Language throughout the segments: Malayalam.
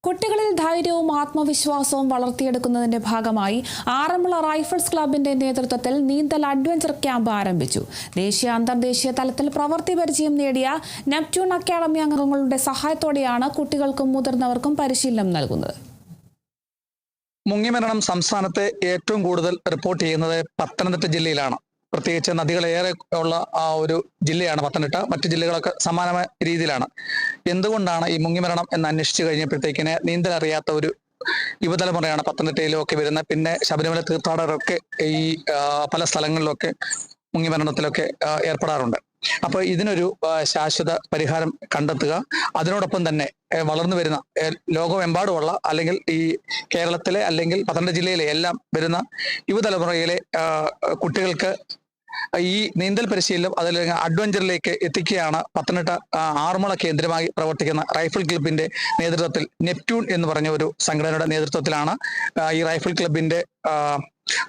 കുട്ടികളിൽ ധൈര്യവും ആത്മവിശ്വാസവും വളർത്തിയെടുക്കുന്നതിന്റെ ഭാഗമായി ആറന്മുള റൈഫിൾസ് ക്ലബിന്റെ നേതൃത്വത്തിൽ നീന്തൽ അഡ്വഞ്ചർ ക്യാമ്പ് ആരംഭിച്ചു. ദേശീയ അന്തർദേശീയ തലത്തിൽ പ്രവൃത്തി പരിചയം നേടിയ നെപ്റ്റ്യൂൺ അക്കാദമി അംഗങ്ങളുടെ സഹായത്തോടെയാണ് കുട്ടികൾക്കും മുതിർന്നവർക്കും പരിശീലനം നൽകുന്നത്. മുങ്ങിമരണം സംസ്ഥാനത്തെ ഏറ്റവും കൂടുതൽ റിപ്പോർട്ട് ചെയ്യുന്നത് പത്തനംതിട്ട ജില്ലയിലാണ്. പ്രത്യേകിച്ച് നദികളേറെ ഉള്ള ഒരു ജില്ലയാണ് പത്തനംതിട്ട. മറ്റു ജില്ലകളൊക്കെ സമാനമായ രീതിയിലാണ്. എന്തുകൊണ്ടാണ് ഈ മുങ്ങിമരണം എന്ന് അന്വേഷിച്ചു കഴിഞ്ഞപ്പോഴത്തേക്കിന് നീന്തൽ അറിയാത്ത ഒരു യുവതലമുറയാണ് പത്തനംതിട്ടയിലും ഒക്കെ വരുന്നത്. പിന്നെ ശബരിമല തീർത്ഥാടകരൊക്കെ ഈ പല സ്ഥലങ്ങളിലൊക്കെ മുങ്ങിമരണത്തിലൊക്കെ ഏർപ്പെടാറുണ്ട്. അപ്പോൾ ഇതിനൊരു ശാശ്വത പരിഹാരം കണ്ടെത്തുക, അതിനോടൊപ്പം തന്നെ വളർന്നു വരുന്ന ലോകമെമ്പാടുമുള്ള അല്ലെങ്കിൽ ഈ കേരളത്തിലെ അല്ലെങ്കിൽ പത്തനംതിട്ട ജില്ലയിലെ എല്ലാം വരുന്ന യുവതലമുറയിലെ കുട്ടികൾക്ക് ഈ നീന്തൽ പരിശീലനം അതിൽ അഡ്വഞ്ചറിലേക്ക് എത്തിക്കുകയാണ് പത്തനംതിട്ട ആറന്മുള കേന്ദ്രമായി പ്രവർത്തിക്കുന്ന റൈഫിൾ ക്ലബിന്റെ നേതൃത്വത്തിൽ നെപ്റ്റ്യൂൺ എന്ന് പറഞ്ഞ ഒരു സംഘടനയുടെ നേതൃത്വത്തിലാണ് ഈ റൈഫിൾ ക്ലബിന്റെ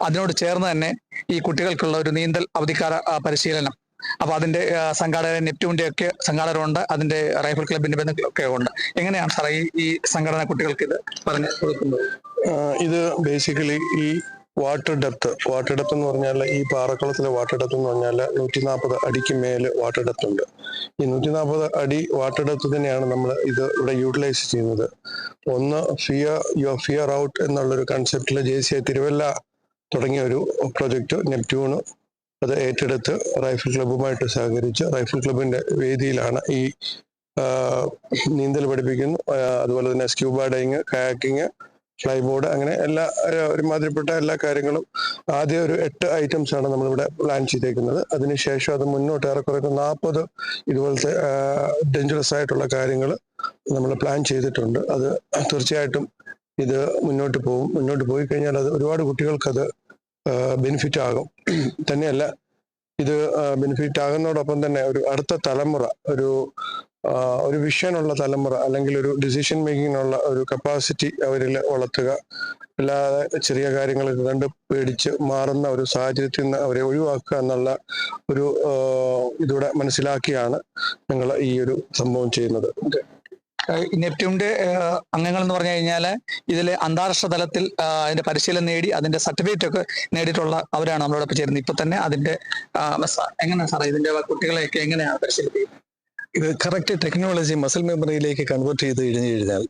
അതിനോട് ചേർന്ന് തന്നെ ഈ കുട്ടികൾക്കുള്ള ഒരു നീന്തൽ അവധിക്കാല പരിശീലനം. അപ്പൊ അതിന്റെ സംഘാടകർ നെപ്റ്റ്യൂണിന്റെ ഒക്കെ സംഘാടകരുണ്ട്, അതിന്റെ റൈഫിൾ ക്ലബിന്റെ ബന്ധുക്കളൊക്കെ ഉണ്ട്. എങ്ങനെയാണ് സാറേ ഈ സംഘടന കുട്ടികൾക്ക് ഇത് പറഞ്ഞു കൊടുക്കുന്നത്? ഇത് ബേസിക്കലി ഈ വാട്ടർ ഡെപ്ത് എന്ന് പറഞ്ഞാൽ ഈ പാറക്കുളത്തിലെ വാട്ടർ ഡെപ്ത് എന്ന് പറഞ്ഞാൽ 140 അടിക്ക് മേല് വാട്ടർ ഡെപ്ത് ഉണ്ട്. ഈ 140 അടി വാട്ടർ ഡെപ്ത് തന്നെയാണ് നമ്മൾ ഇത് ഇവിടെ യൂട്ടിലൈസ് ചെയ്യുന്നത്. ഒന്ന് ഫിയർ ഔട്ട് എന്നുള്ളൊരു കൺസെപ്റ്റിൽ JCI തിരുവല്ല തുടങ്ങിയ ഒരു പ്രൊജക്റ്റ് നെപ്റ്റ്യൂണ് അത് ഏറ്റെടുത്ത് റൈഫിൾ ക്ലബ്ബുമായിട്ട് സഹകരിച്ച് റൈഫിൾ ക്ലബിന്റെ വേദിയിലാണ് ഈ നീന്തൽ പഠിപ്പിക്കുന്നു. അതുപോലെ തന്നെ scuba diving, kayaking, fly board, അങ്ങനെ എല്ലാ ഒരുമാതിരിപ്പെട്ട എല്ലാ കാര്യങ്ങളും ആദ്യം ഒരു 8 ഐറ്റംസ് ആണ് നമ്മളിവിടെ പ്ലാൻ ചെയ്തേക്കുന്നത്. അതിനുശേഷം അത് മുന്നോട്ട് ഏറെക്കുറെ 40 ഇതുപോലത്തെ ഡേഞ്ചറസ് ആയിട്ടുള്ള കാര്യങ്ങൾ നമ്മൾ പ്ലാൻ ചെയ്തിട്ടുണ്ട്. അത് തീർച്ചയായിട്ടും ഇത് മുന്നോട്ട് പോകും. മുന്നോട്ട് പോയി കഴിഞ്ഞാൽ അത് ഒരുപാട് കുട്ടികൾക്കത് ബെനിഫിറ്റ് ആകും. തന്നെയല്ല, ഇത് ബെനിഫിറ്റ് ആകുന്നതോടൊപ്പം തന്നെ ഒരു അടുത്ത തലമുറ, ഒരു വിഷനുള്ള തലമുറ അല്ലെങ്കിൽ ഒരു ഡിസിഷൻ മേക്കിങ്ങിനുള്ള ഒരു കപ്പാസിറ്റി അവരിൽ വളർത്തുക. അല്ലാതെ ചെറിയ കാര്യങ്ങളൊക്കെ കണ്ട് പേടിച്ച് മാറുന്ന ഒരു സാഹചര്യത്തിൽ നിന്ന് അവരെ ഒഴിവാക്കുക എന്നുള്ള ഒരു ഇതൂടെ മനസ്സിലാക്കിയാണ് ഞങ്ങൾ ഈ ഒരു സംഭവം ചെയ്യുന്നത്. നെപ്റ്റ്യൂണിന്റെ അംഗങ്ങൾ എന്ന് പറഞ്ഞു കഴിഞ്ഞാൽ ഇതിലെ അന്താരാഷ്ട്ര തലത്തിൽ അതിന്റെ പരിശീലനം നേടി അതിന്റെ സർട്ടിഫിക്കറ്റ് ഒക്കെ നേടിയിട്ടുള്ള അവരാണ് നമ്മളോടൊപ്പം ചേരുന്നത്. ഇപ്പൊ തന്നെ അതിന്റെ എങ്ങനെയാണ് സാറേ ഇതിന്റെ കുട്ടികളെയൊക്കെ എങ്ങനെയാണ് പരിശീലിപ്പിക്കുന്നത്? ഇത് കറക്റ്റ് ടെക്നോളജി മസിൽ മെമ്മറിയിലേക്ക് കൺവേർട്ട് ചെയ്ത് കഴിഞ്ഞാൽ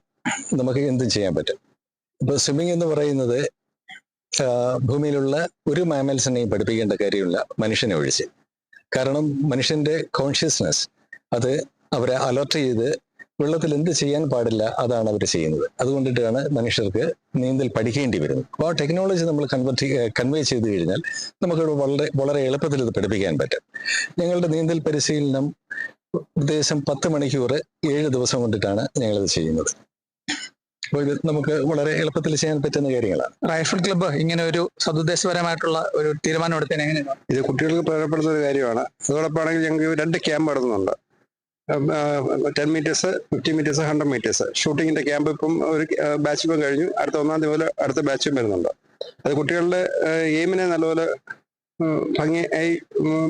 നമുക്ക് എന്തും ചെയ്യാൻ പറ്റും. ഇപ്പൊ സ്വിമ്മിങ് എന്ന് പറയുന്നത് ഭൂമിയിലുള്ള ഒരു മാമൽസിനെയും പഠിപ്പിക്കേണ്ട കാര്യമില്ല, മനുഷ്യനെ ഒഴിച്ച്. കാരണം മനുഷ്യന്റെ കോൺഷ്യസ്നെസ് അത് അവരെ അലർട്ട് ചെയ്ത് വെള്ളത്തിൽ എന്ത് ചെയ്യാൻ പാടില്ല അതാണ് അവർ ചെയ്യുന്നത്. അതുകൊണ്ടിട്ടാണ് മനുഷ്യർക്ക് നീന്തൽ പഠിക്കേണ്ടി വരുന്നത്. അപ്പോൾ ആ ടെക്നോളജി നമ്മൾ കൺവേ ചെയ്ത് കഴിഞ്ഞാൽ നമുക്ക് വളരെ എളുപ്പത്തിൽ ഇത് പഠിപ്പിക്കാൻ പറ്റും. ഞങ്ങളുടെ നീന്തൽ പരിശീലനം ഉദ്ദേശം 10 മണിക്കൂർ 7 ദിവസം കൊണ്ടിട്ടാണ് ഞങ്ങളിത് ചെയ്യുന്നത്. അപ്പോൾ ഇത് നമുക്ക് വളരെ എളുപ്പത്തിൽ ചെയ്യാൻ പറ്റുന്ന കാര്യങ്ങളാണ്. റൈഫിൾ ക്ലബ്ബ് ഇങ്ങനെ ഒരു സതുദ്ദേശപരമായിട്ടുള്ള ഒരു തീരുമാനം എടുത്തതിന് എങ്ങനെയാണ്? ഇത് കുട്ടികൾക്ക് പ്രയോജനപ്പെടുന്ന ഒരു കാര്യമാണ്. അതോടൊപ്പമാണെങ്കിൽ ഞങ്ങൾക്ക് 2 ക്യാമ്പ് നടത്തുന്നുണ്ട്. 10 മീറ്റേഴ്സ്, 50 മീറ്റേഴ്സ്, 100 മീറ്റേഴ്സ് ഷൂട്ടിങ്ങിന്റെ ക്യാമ്പ് ഇപ്പം ഒരു ബാച്ച് ഇപ്പം കഴിഞ്ഞു. അടുത്ത 1-ാം തീയതി മുതൽ അടുത്ത ബാച്ചും വരുന്നുണ്ട്. അത് കുട്ടികളുടെ എയിമിനെ നല്ലപോലെ ഭംഗിയായി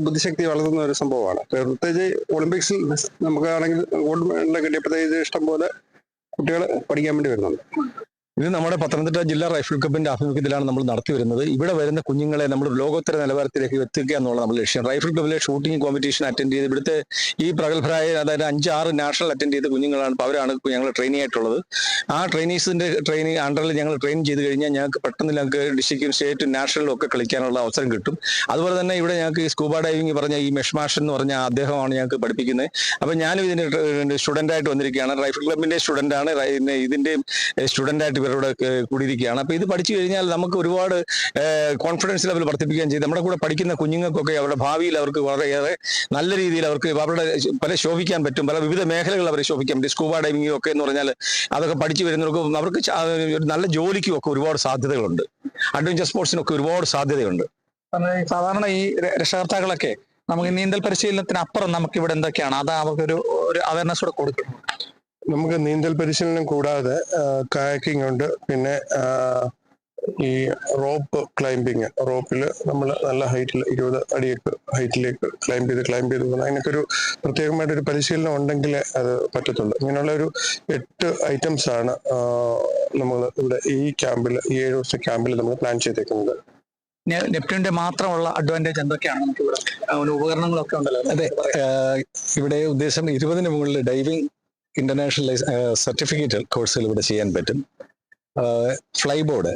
ബുദ്ധിശക്തി വളർത്തുന്ന ഒരു സംഭവമാണ്. പ്രത്യേകിച്ച് ഒളിമ്പിക്സിൽ നമുക്കാണെങ്കിൽ ഗോൾഡ് മെഡൽ കിട്ടിയപ്പോഴത്തേക്ക് ഇഷ്ടം പോലെ കുട്ടികൾ പഠിക്കാൻ വേണ്ടി വരുന്നുണ്ട്. ഇത് നമ്മുടെ പത്തനംതിട്ട ജില്ലാ റൈഫിൾ ക്ലബിന്റെ ആഭിമുഖ്യത്തിലാണ് നമ്മൾ നടത്തി വരുന്നത്. ഇവിടെ വരുന്ന കുഞ്ഞുങ്ങളെ നമ്മൾ ലോകോത്തര നിലവാരത്തിലേക്ക് എത്തിക്കുക എന്നുള്ള നമ്മുടെ ലക്ഷ്യം. റൈഫിൾ ക്ലബിലെ ഷൂട്ടിംഗ് കോമ്പറ്റീഷൻ അറ്റൻഡ് ചെയ്ത് ഇവിടുത്തെ ഈ പ്രഗത്ഭരായ, അതായത് 5-6 നാഷണൽ അറ്റൻഡ് ചെയ്ത കുഞ്ഞുങ്ങളാണ്. അപ്പോൾ അവരാണ് ഞങ്ങൾ ട്രെയിനിങ് ആയിട്ടുള്ളത്. ആ ട്രെയിനീസിന്റെ ട്രെയിനിങ് അണ്ടറിൽ ഞങ്ങൾ ട്രെയിൻ ചെയ്ത് കഴിഞ്ഞാൽ ഞങ്ങൾക്ക് പെട്ടെന്ന് ഞങ്ങൾക്ക് ഡിസ്ട്രിക്റ്റും സ്റ്റേറ്റും നാഷണലും ഒക്കെ കളിക്കാനുള്ള അവസരം കിട്ടും. അതുപോലെ തന്നെ ഇവിടെ ഞങ്ങൾക്ക് ഈ സ്കൂബ ഡൈവിംഗ് പറഞ്ഞ ഈ മെഷ്മാഷൻ എന്ന് പറഞ്ഞ അദ്ദേഹമാണ് ഞങ്ങൾക്ക് പഠിപ്പിക്കുന്നത്. അപ്പം ഞാനും ഇതിന്റെ സ്റ്റുഡൻ്റായിട്ട് വന്നിരിക്കുകയാണ്. റൈഫിൾ ക്ലബിന്റെ സ്റ്റുഡൻ്റാണ്, ഇതിന്റെ സ്റ്റുഡൻ്റായിട്ട് ഇവരോട് കൂടിയിരിക്കുകയാണ്. അപ്പൊ ഇത് പഠിച്ചു കഴിഞ്ഞാൽ നമുക്ക് ഒരുപാട് കോൺഫിഡൻസ് ലെവൽ വർദ്ധിപ്പിക്കുകയും ചെയ്ത് നമ്മുടെ കൂടെ പഠിക്കുന്ന കുഞ്ഞുങ്ങൾക്കൊക്കെ അവരുടെ ഭാവിയിൽ അവർക്ക് വളരെയേറെ നല്ല രീതിയിൽ അവർക്ക് അവരുടെ പല ശോഭിക്കാൻ പറ്റും. പല വിവിധ മേഖലകൾ അവരെ ശോഭിക്കാൻ പറ്റും. സ്കൂബ ഡൈവിംഗ് ഒക്കെ എന്ന് പറഞ്ഞാൽ അതൊക്കെ പഠിച്ചു വരുന്നവർക്കും അവർക്ക് നല്ല ജോലിക്കും ഒക്കെ ഒരുപാട് സാധ്യതകളുണ്ട്. അഡ്വഞ്ചർ സ്പോർട്സിനൊക്കെ ഒരുപാട് സാധ്യതയുണ്ട്. സാധാരണ ഈ രക്ഷകർത്താക്കളൊക്കെ നമുക്ക് നീന്തൽ പരിശീലനത്തിന് അപ്പുറം നമുക്ക് ഇവിടെ എന്തൊക്കെയാണ് അത് അവർക്കൊരു അവയർനെസ് കൂടെ കൊടുക്കണം. നമുക്ക് നീന്തൽ പരിശീലനം കൂടാതെ കയാക്കിംഗ് ഉണ്ട്, പിന്നെ ഈ റോപ്പ് ക്ലൈംബിങ്, റോപ്പിൽ നമ്മൾ നല്ല ഹൈറ്റിൽ 20 അടിയൊക്കെ ഹൈറ്റിലേക്ക് ക്ലൈംബ് ചെയ്ത് പോകുന്നത്, അതിനൊക്കെ ഒരു പ്രത്യേകമായിട്ടൊരു പരിശീലനം ഉണ്ടെങ്കിലേ അത് പറ്റത്തുള്ളൂ. ഇങ്ങനെയുള്ള ഒരു 8 ഐറ്റംസ് ആണ് നമ്മൾ ഇവിടെ ഈ ക്യാമ്പിൽ, ഈ 7 ദിവസത്തെ ക്യാമ്പിൽ നമ്മൾ പ്ലാൻ ചെയ്തേക്കുന്നത്. നെപ്റ്റ്യൂണിന്റെ മാത്രമുള്ള അഡ്വാൻറ്റേജ് എന്തൊക്കെയാണ്? നമുക്ക് ഇവിടെ ഉപകരണങ്ങളൊക്കെ ഉണ്ടല്ലോ. അതെ, ഇവിടെ ഉദ്ദേശം 20-ന് മുകളിൽ ഡൈവിംഗ് ഇന്റർനാഷണൽ സർട്ടിഫിക്കറ്റ് കോഴ്സുകൾ ഇവിടെ ചെയ്യാൻ പറ്റും. ഫ്ലൈബോർഡ്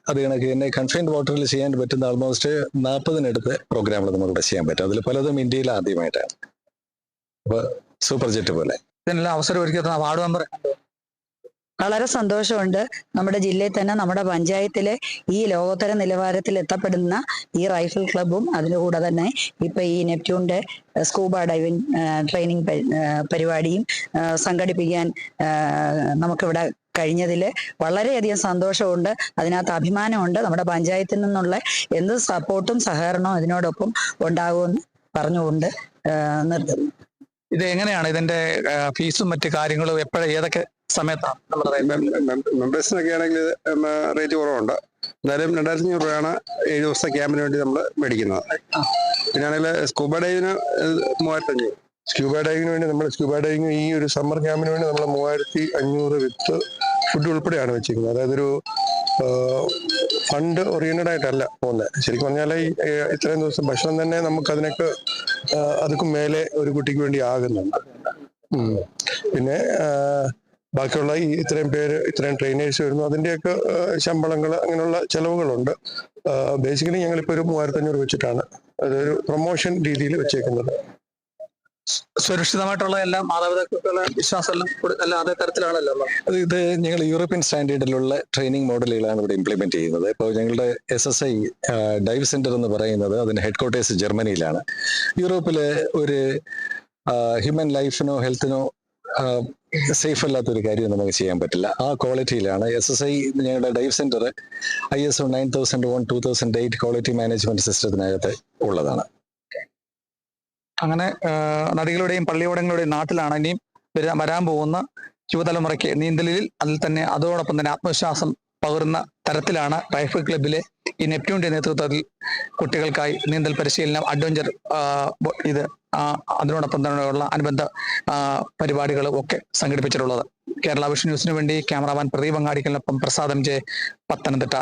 അത് കണക്ക് തന്നെ കൺഫൈൻഡ് വാട്ടറിൽ ചെയ്യാൻ പറ്റുന്ന ആൾമോസ്റ്റ് 40-നടുത്ത് പ്രോഗ്രാമുകൾ നമുക്കിവിടെ ചെയ്യാൻ പറ്റും. അതിൽ പലതും ഇന്ത്യയിൽ ആദ്യമായിട്ടാണ്. അപ്പൊ സൂപ്പർ ജെറ്റ് പോലെ ഇതിനെല്ലാം അവസരം ഒരുക്കി വാർഡ് മെമ്പർ വളരെ സന്തോഷമുണ്ട്. നമ്മുടെ ജില്ലയിൽ തന്നെ നമ്മുടെ പഞ്ചായത്തിലെ ഈ ലോകോത്തര നിലവാരത്തിൽ എത്തപ്പെടുന്ന ഈ റൈഫിൾ ക്ലബും അതിൻ്റെ കൂടെ തന്നെ ഇപ്പൊ ഈ നെപ്റ്റ്യൂണിന്റെ സ്കൂബ ഡൈവിംഗ് ട്രെയിനിങ് പരിപാടിയും സംഘടിപ്പിക്കാൻ നമുക്കിവിടെ കഴിഞ്ഞതിൽ വളരെയധികം സന്തോഷമുണ്ട്. അതിനകത്ത് അഭിമാനമുണ്ട്. നമ്മുടെ പഞ്ചായത്തിൽ നിന്നുള്ള എന്ത് സപ്പോർട്ടും സഹകരണവും ഇതിനോടൊപ്പം ഉണ്ടാകുമെന്ന് പറഞ്ഞുകൊണ്ട് നിർത്തുന്നു. ഇത് എങ്ങനെയാണ് ഇതിന്റെ ഫീസും മറ്റു കാര്യങ്ങളും ഏതൊക്കെ സമയത്താണ്? മെമ്പേഴ്സിനൊക്കെ ആണെങ്കിൽ റേറ്റ് കുറവുണ്ട്. എന്തായാലും 2500 രൂപയാണ് 7 ദിവസത്തെ ക്യാമ്പിന് വേണ്ടി നമ്മൾ മേടിക്കുന്നത്. പിന്നാണെങ്കിൽ സ്കൂബ ഡൈവിന് 3500. സ്ക്യൂബ ഡൈവിന് വേണ്ടി നമ്മൾ ഈ ഒരു സമ്മർ ക്യാമ്പിന് വേണ്ടി നമ്മൾ 3500 വിത്ത് ഫുഡ് ഉൾപ്പെടെയാണ് വെച്ചിരിക്കുന്നത്. അതായത് ഒരു ഫണ്ട് ഓറിയന്റഡ് ആയിട്ടല്ല പോകുന്നത്. ശരിക്കും പറഞ്ഞാൽ ഇത്രയും ദിവസം ഭക്ഷണം തന്നെ നമുക്ക് അതിനൊക്കെ അതൊക്കെ മേലെ ഒരു കുട്ടിക്ക് വേണ്ടി ആകുന്നുണ്ട്. പിന്നെ ബാക്കിയുള്ള ഈ ഇത്രയും ട്രെയിനേഴ്സ് വരുന്നു, അതിന്റെയൊക്കെ ശമ്പളങ്ങൾ, അങ്ങനെയുള്ള ചെലവുകളുണ്ട്. ബേസിക്കലി ഞങ്ങളിപ്പോ ഒരു 3500 വെച്ചിട്ടാണ് അതൊരു പ്രൊമോഷൻ രീതിയിൽ വെച്ചേക്കുന്നത്. സുരക്ഷിതമായിട്ടുള്ള എല്ലാ മാതാപിതാക്കളുടെ വിശ്വാസം എല്ലാം അതേ തരത്തിലാണല്ലോ. ഇത് ഞങ്ങൾ യൂറോപ്യൻ സ്റ്റാൻഡേർഡിലുള്ള ട്രെയിനിങ് മോഡലുകളാണ് ഇവിടെ ഇംപ്ലിമെന്റ് ചെയ്യുന്നത്. ഇപ്പോൾ ഞങ്ങളുടെ SSI ഡൈവ് സെന്റർ എന്ന് പറയുന്നത് അതിന്റെ ഹെഡ് ക്വാർട്ടേഴ്സ് ജർമ്മനിയിലാണ്. യൂറോപ്പില് ഒരു ഹ്യൂമൻ ലൈഫിനോ ഹെൽത്തിനോ സേഫ് അല്ലാത്തൊരു കാര്യം നമുക്ക് ചെയ്യാൻ പറ്റില്ല. ആ ക്വാളിറ്റിയിലാണ് SSI ഞങ്ങളുടെ dive center ISO 9001 2008 quality management സിസ്റ്റത്തിനകത്ത് ഉള്ളതാണ്. അങ്ങനെ നദികളുടെയും പള്ളിയോടങ്ങളുടെയും നാട്ടിലാണ് ഇനിയും വരാൻ പോകുന്ന യുവതലമുറയ്ക്ക് നീന്തലിൽ അതോടൊപ്പം തന്നെ ആത്മവിശ്വാസം പകരുന്ന തരത്തിലാണ് റൈഫിൾ ക്ലബിലെ ഈ നെപ്റ്റ്യൂണിന്റെ നേതൃത്വത്തിൽ കുട്ടികൾക്കായി നീന്തൽ പരിശീലനം, അഡ്വഞ്ചർ അതിനോടൊപ്പം തന്നെയുള്ള അനുബന്ധ പരിപാടികളും ഒക്കെ സംഘടിപ്പിച്ചിട്ടുള്ളത്. കേരള വിഷൻ ന്യൂസിനു വേണ്ടി ക്യാമറാമാൻ പ്രദീപ് അങ്ങാടിക്കലിനൊപ്പം പ്രസാദം ജെ, പത്തനംതിട്ട.